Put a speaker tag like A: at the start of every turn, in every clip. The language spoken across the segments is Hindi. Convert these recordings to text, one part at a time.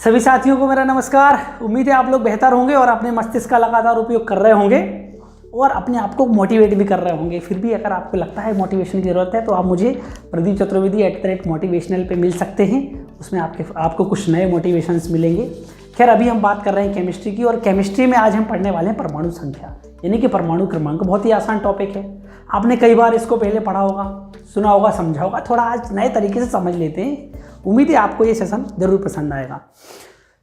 A: सभी साथियों को मेरा नमस्कार। उम्मीद है आप लोग बेहतर होंगे और अपने मस्तिष्क का लगातार उपयोग कर रहे होंगे और अपने आप को मोटिवेट भी कर रहे होंगे। फिर भी अगर आपको लगता है मोटिवेशन की ज़रूरत है तो आप मुझे प्रदीप चतुर्वेदी @motivational पे मिल सकते हैं। उसमें आपको कुछ नए मोटिवेशंस मिलेंगे। खैर, अभी हम बात कर रहे हैं केमिस्ट्री की, और केमिस्ट्री में आज हम पढ़ने वाले हैं परमाणु संख्या, यानी कि परमाणु क्रमांक। बहुत ही आसान टॉपिक है, आपने कई बार इसको पहले पढ़ा होगा, सुना होगा, समझा होगा। थोड़ा आज नए तरीके से समझ लेते हैं। उम्मीद है आपको ये सेशन जरूर पसंद आएगा।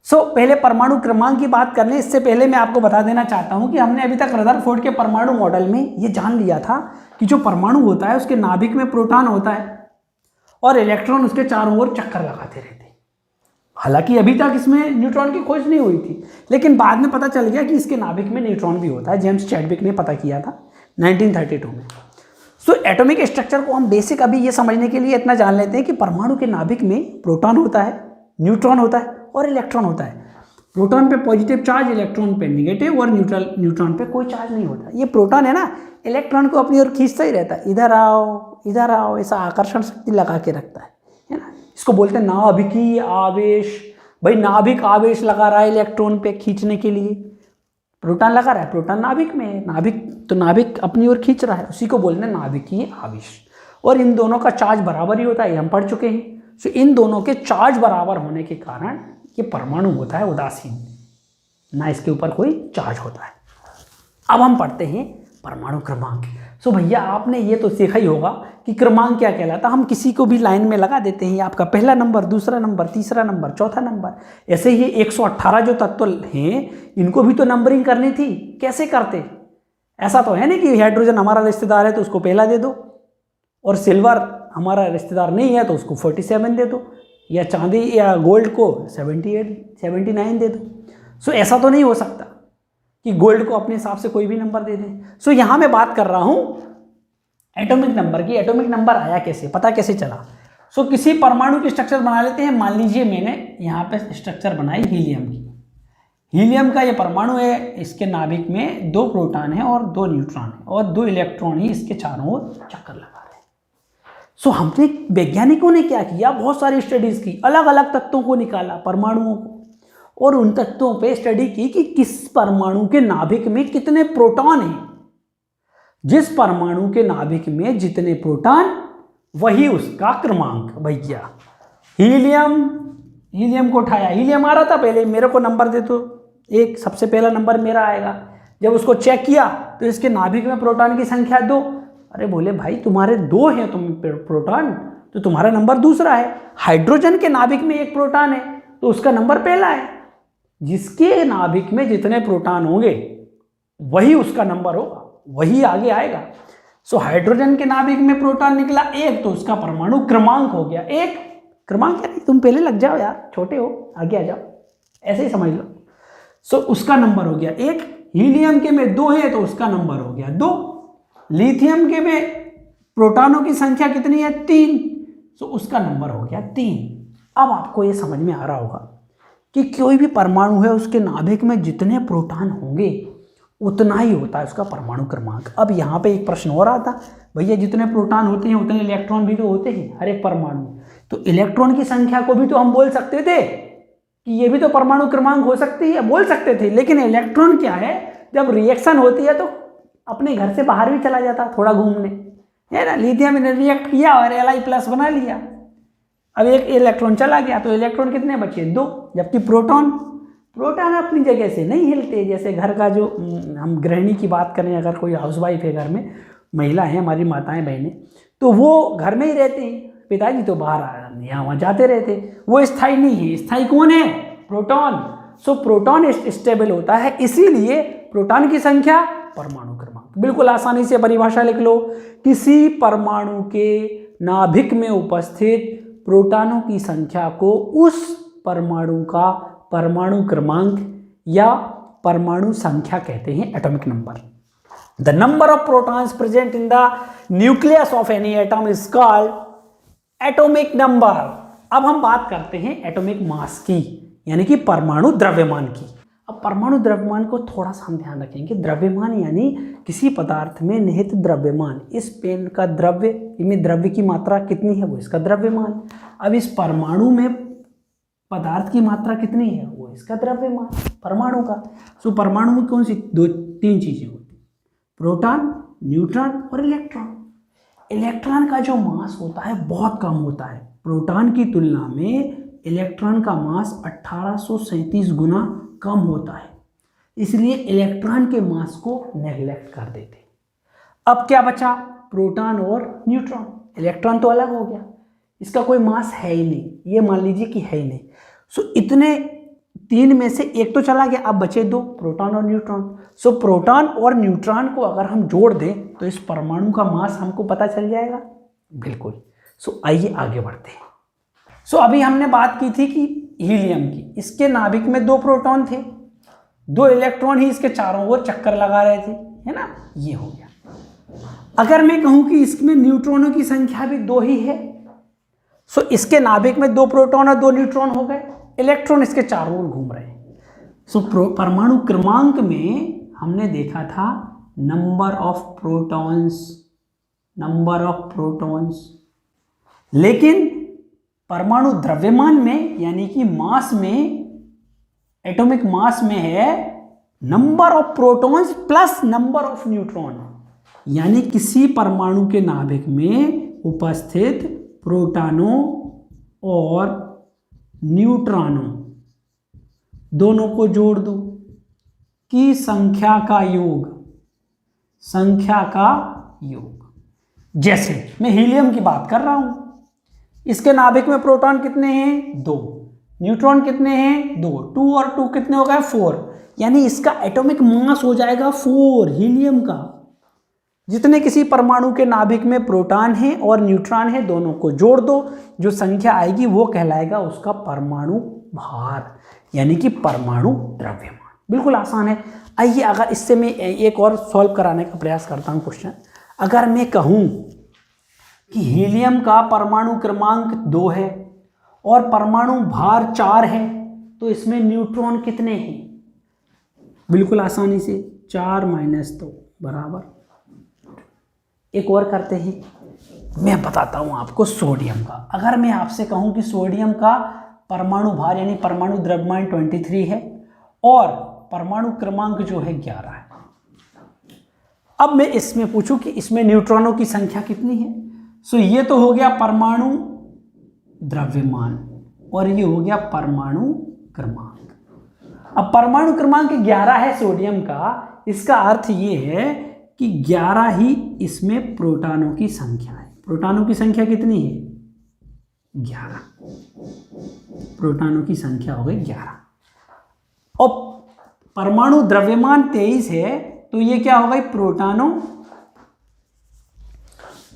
A: पहले परमाणु क्रमांक की बात करने इससे पहले मैं आपको बता देना चाहता हूं कि हमने अभी तक रदरफोर्ड के परमाणु मॉडल में ये जान लिया था कि जो परमाणु होता है उसके नाभिक में प्रोटॉन होता है और इलेक्ट्रॉन उसके चारों ओर चक्कर लगाते रहते हैं। हालांकि अभी तक इसमें न्यूट्रॉन की खोज नहीं हुई थी, लेकिन बाद में पता चल गया कि इसके नाभिक में न्यूट्रॉन भी होता है। जेम्स चैडविक ने पता किया था 1932 में। एटॉमिक स्ट्रक्चर को हम बेसिक अभी ये समझने के लिए इतना जान लेते हैं कि परमाणु के नाभिक में प्रोटॉन होता है, न्यूट्रॉन होता है और इलेक्ट्रॉन होता है। प्रोटॉन पे पॉजिटिव चार्ज, इलेक्ट्रॉन पे नेगेटिव, और न्यूट्रॉन पे कोई चार्ज नहीं होता। ये प्रोटॉन है ना, इलेक्ट्रॉन को अपनी ओर खींचता ही रहता है, इधर आओ, ऐसा आकर्षण शक्ति लगा के रखता है ना। इसको बोलते हैं नाभिकीय आवेश। भाई नाभिक आवेश लगा रहा है इलेक्ट्रॉन पे खींचने के लिए, प्रोटॉन लगा रहा है, प्रोटॉन नाभिक में है, नाभिक अपनी ओर खींच रहा है, उसी को बोलते हैं नाभिकीय आवेश। और इन दोनों का चार्ज बराबर ही होता है, ये हम पढ़ चुके हैं। इन दोनों के चार्ज बराबर होने के कारण ये परमाणु होता है उदासीन, ना इसके ऊपर कोई चार्ज होता है। अब हम पढ़ते हैं परमाणु क्रमांक। भैया आपने ये तो सीखा ही होगा कि क्रमांक क्या कहलाता। हम किसी को भी लाइन में लगा देते हैं, आपका पहला नंबर, दूसरा नंबर, तीसरा नंबर, चौथा नंबर। ऐसे ही 118 जो तत्व हैं इनको भी तो नंबरिंग करनी थी। कैसे करते? ऐसा तो है नहीं कि हाइड्रोजन हमारा रिश्तेदार है तो उसको पहला दे दो, और सिल्वर हमारा रिश्तेदार नहीं है तो उसको 47 दे दो, या चांदी या गोल्ड को 78 79 दे दो। ऐसा तो नहीं हो सकता कि गोल्ड को अपने हिसाब से कोई भी नंबर दे दें। यहाँ मैं बात कर रहा हूँ एटॉमिक नंबर की। एटॉमिक नंबर आया कैसे, पता कैसे चला? किसी परमाणु की स्ट्रक्चर बना लेते हैं। मान लीजिए मैंने यहाँ पे स्ट्रक्चर बनाई हीलियम की। हीलियम का ये परमाणु है, इसके नाभिक में 2 प्रोटॉन है और 2 न्यूट्रॉन है और 2 इलेक्ट्रॉन ही इसके चारों ओर चक्कर लगा रहे हैं। हमने वैज्ञानिकों ने क्या किया, बहुत सारी स्टडीज की, अलग अलग तत्वों को निकाला, परमाणुओं को, और उन तत्वों पे स्टडी की कि किस परमाणु के नाभिक में कितने प्रोटॉन हैं। जिस परमाणु के नाभिक में जितने प्रोटॉन वही उसका क्रमांक। भैया हीलियम को उठाया, हीलियम आ रहा था पहले, मेरे को नंबर दे तो एक, सबसे पहला नंबर मेरा आएगा। जब उसको चेक किया तो इसके नाभिक में प्रोटॉन की संख्या 2। अरे बोले भाई तुम्हारे 2 हैं तुम प्रोटॉन, तो तुम्हारा नंबर दूसरा है। हाइड्रोजन के नाभिक में 1 प्रोटॉन है तो उसका नंबर पहला है। जिसके नाभिक में जितने प्रोटॉन होंगे वही उसका नंबर होगा, वही आगे आएगा। हाइड्रोजन के नाभिक में प्रोटॉन निकला 1 तो उसका परमाणु क्रमांक हो गया 1। क्रमांक क्या, तुम पहले लग जाओ यार, छोटे हो, आगे आ जाओ, ऐसे ही समझ लो। उसका नंबर हो गया 1। हीलियम के में 2 है तो उसका नंबर हो गया 2। लिथियम के में प्रोटॉनों की संख्या कितनी है, 3, तो उसका नंबर हो गया 3। अब आपको ये समझ में आ रहा होगा कि कोई भी परमाणु है उसके नाभिक में जितने प्रोटॉन होंगे उतना ही होता है उसका परमाणु क्रमांक। अब यहाँ पे एक प्रश्न और आता, भैया जितने प्रोटॉन होते हैं उतने इलेक्ट्रॉन भी तो होते हैं हर एक परमाणु, तो इलेक्ट्रॉन की संख्या को भी तो हम बोल सकते थे कि ये भी तो परमाणु क्रमांक हो सकती है, बोल सकते थे। लेकिन इलेक्ट्रॉन क्या है, जब रिएक्शन होती है तो अपने घर से बाहर भी चला जाता थोड़ा घूमने, है ना। लिथियम ने रिएक्ट किया और Li+ बना लिया, अब एक इलेक्ट्रॉन चला गया तो इलेक्ट्रॉन कितने बचे, 2। जबकि प्रोटॉन अपनी जगह से नहीं हिलते। जैसे घर का जो हम गृहिणी की बात करें, अगर कोई हाउसवाइफ है घर में, महिला है हमारी, माताएं बहनें, तो वो घर में ही रहते हैं, पिताजी तो बाहर यहाँ वहाँ जाते रहते, वो स्थायी नहीं है। स्थायी कौन है, प्रोटॉन। प्रोटॉन स्टेबल होता है, इसीलिए प्रोटॉन की संख्या परमाणु क्रमांक। बिल्कुल आसानी से परिभाषा लिख लो, किसी परमाणु के नाभिक में उपस्थित प्रोटॉनों की संख्या को उस परमाणु का परमाणु क्रमांक या परमाणु संख्या कहते हैं, atomic number. The number of protons present in the nucleus of any atom is called atomic number. अब हम बात करते हैं एटॉमिक मास की, यानी कि परमाणु द्रव्यमान की। अब परमाणु द्रव्यमान को थोड़ा सा हम ध्यान रखेंगे। द्रव्यमान यानी किसी पदार्थ में निहित द्रव्यमान। इस पेन का द्रव्य में द्रव्य की मात्रा कितनी है वो इसका द्रव्यमान। अब इस परमाणु में पदार्थ की मात्रा कितनी है, वो इसका द्रव्यमान परमाणु का। सो परमाणु में कौन सी तीन चीजें होती, प्रोटॉन, न्यूट्रॉन और इलेक्ट्रॉन। इलेक्ट्रॉन का जो मास होता है बहुत कम होता है, प्रोटॉन की तुलना में इलेक्ट्रॉन का मास 1837 गुना कम होता है, इसलिए इलेक्ट्रॉन के मास को नेग्लेक्ट कर देते। अब क्या बचा, प्रोटॉन और न्यूट्रॉन। इलेक्ट्रॉन तो अलग हो गया, इसका कोई मास है ही नहीं, ये मान लीजिए कि है ही नहीं। सो इतने तीन में से एक तो चला गया, अब बचे दो, प्रोटॉन और न्यूट्रॉन। सो प्रोटॉन और न्यूट्रॉन को अगर हम जोड़ दें तो इस परमाणु का मास हमको पता चल जाएगा, बिल्कुल। सो आइए आगे बढ़ते हैं। सो अभी हमने बात की थी कि हीलियम की, इसके नाभिक में 2 प्रोटॉन थे, 2 इलेक्ट्रॉन ही इसके चारों ओर चक्कर लगा रहे थे, है ना, ये हो गया। अगर मैं कहूं कि इसमें न्यूट्रॉनों की संख्या भी 2 ही है, सो इसके नाभिक में 2 प्रोटॉन और 2 न्यूट्रॉन हो गए, इलेक्ट्रॉन इसके चारों ओर घूम रहे हैं। सो परमाणु क्रमांक में हमने देखा था नंबर ऑफ प्रोटॉन्स, लेकिन परमाणु द्रव्यमान में यानी कि मास में, एटॉमिक मास में है number of protons plus number of neutron, यानी किसी परमाणु के नाभिक में उपस्थित प्रोटॉनों और न्यूट्रॉनों दोनों को जोड़ दो की संख्या का योग। जैसे मैं हीलियम की बात कर रहा हूं, इसके नाभिक में प्रोटॉन कितने हैं, 2, न्यूट्रॉन कितने हैं, 2, 2 और 2 कितने हो गए, 4, यानी इसका एटॉमिक मास हो जाएगा 4 हीलियम का। जितने किसी परमाणु के नाभिक में प्रोटॉन है और न्यूट्रॉन है, दोनों को जोड़ दो, जो संख्या आएगी वो कहलाएगा उसका परमाणु भार, यानी कि परमाणु द्रव्यमान। बिल्कुल आसान है। आइए अगर इससे मैं एक और सॉल्व कराने का प्रयास करता हूं क्वेश्चन। अगर मैं कहूं कि हीलियम का परमाणु क्रमांक 2 है और परमाणु भार 4 है, तो इसमें न्यूट्रॉन कितने हैं, बिल्कुल आसानी से 4 - 2 बराबर। एक और करते हैं, मैं बताता हूं आपको सोडियम का। अगर मैं आपसे कहूं कि सोडियम का परमाणु भार यानी परमाणु द्रव्यमान 23 है और परमाणु क्रमांक जो है 11 है, अब मैं इसमें पूछूं कि इसमें न्यूट्रॉनों की संख्या कितनी है। सो ये तो हो गया परमाणु द्रव्यमान और ये हो गया परमाणु क्रमांक। अब परमाणु क्रमांक 11 है सोडियम का, इसका अर्थ ये है कि 11 ही इसमें प्रोटॉनों की संख्या है। प्रोटॉनों की संख्या कितनी है, 11, प्रोटॉनों की संख्या हो गई 11। और परमाणु द्रव्यमान 23 है, तो ये क्या हो गई,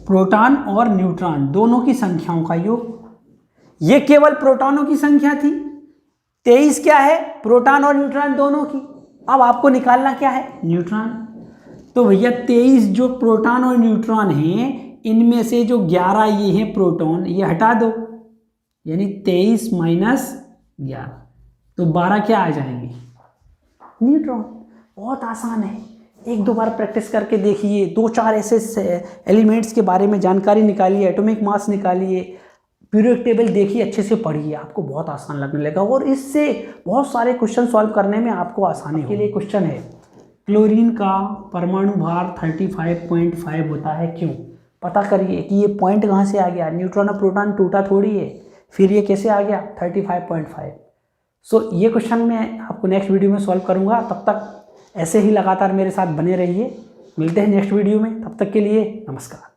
A: प्रोटॉन और न्यूट्रॉन दोनों की संख्याओं का योग। ये केवल प्रोटॉनों की संख्या थी, 23 क्या है, प्रोटॉन और न्यूट्रॉन दोनों की। अब आपको निकालना क्या है, न्यूट्रॉन। तो भैया 23 जो प्रोटॉन और न्यूट्रॉन हैं, इनमें से जो 11 ये हैं प्रोटॉन, ये हटा दो, यानी 23 - 11, तो 12 क्या आ जाएंगे, न्यूट्रॉन। बहुत आसान है, 1-2 बार प्रैक्टिस करके देखिए, 2-4 ऐसे एलिमेंट्स के बारे में जानकारी निकालिए, एटॉमिक मास निकालिए, पीरियोडिक टेबल देखिए, अच्छे से पढ़िए, आपको बहुत आसान लगने लगेगा और इससे बहुत सारे क्वेश्चन सॉल्व करने में आपको आसानी के लिए क्वेश्चन है, क्लोरीन का परमाणु भार 35.5 होता है, क्यों? पता करिए कि ये पॉइंट कहाँ से आ गया, न्यूट्रॉन और प्रोटॉन टूटा थोड़ी है, फिर ये कैसे आ गया 35.5। सो ये क्वेश्चन मैं आपको नेक्स्ट वीडियो में सॉल्व करूँगा। तब तक ऐसे ही लगातार मेरे साथ बने रहिए, मिलते हैं नेक्स्ट वीडियो में, तब तक के लिए नमस्कार।